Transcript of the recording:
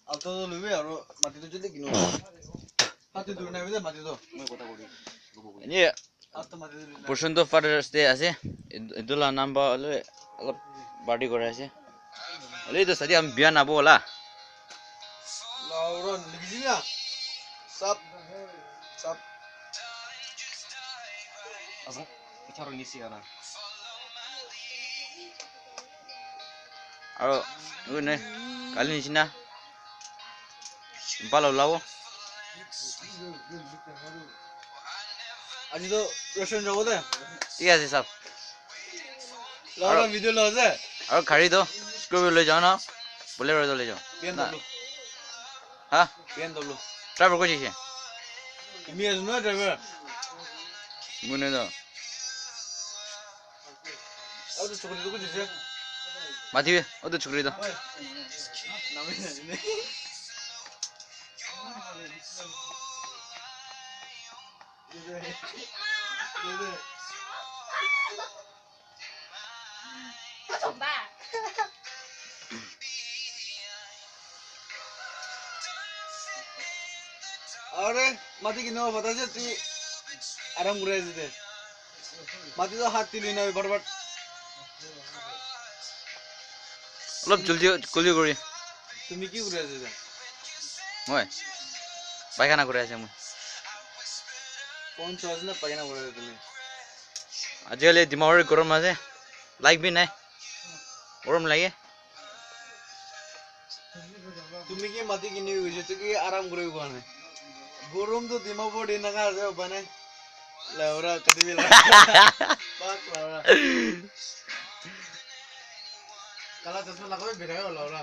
আলতো লইবে আৰু মাটিটো যদি কিনো হাতে দূৰ নাই যে মাটিটো মই কথা কৰি এনে প্ৰশান্ত ফাদাৰ্স ডে আছে ইদুলা নাম্বা অলপ পাৰ্টি কৰা আছে অলৰেডি সাদি আমি বিয়া নাবো ওলা লাউৰন লিখিনা সব apa cara ngisi ana আৰু গনে কালি নিচিনা পালো লাও আজি তো ৰেস্টুৰেন্ট যাব দে ঠিক আছে সব লাউৰন ভিডিও ল আছে আৰু খাৰি দো স্কুল লৈ যাও না বলেৰো লৈ যাও BMW হা BMW ড্রাইভার কই আছে তুমি আছো না ড্রাইভার মুনে দাও আর তো ছোট ছোট দিছে মাতিবে ও তো ছুকরি দাও নামে জানি আরে মাটি কিনো বাতাসে তুই আরাম করে যেতে মাটি তো হাত তুলি না বরবার অলপ জলদি কলি কৰি তুমি কি কৰে যেতে মই পায়খানা কৰি আছে মই কোন চজ না পায়না কৰে তুমি আজিকালি দিমাগৰ গৰম আছে লাইক বি নাই গৰম লাগে তুমি কি মাটি কিনি গেছো তুই কি আরাম করে কোয়া না গরম তো দিমাগ বড়ি না আছে বানে লাউরা কদি বিলা বাক লাউরা কালা চশমা লাগাবে বেরায় লাউরা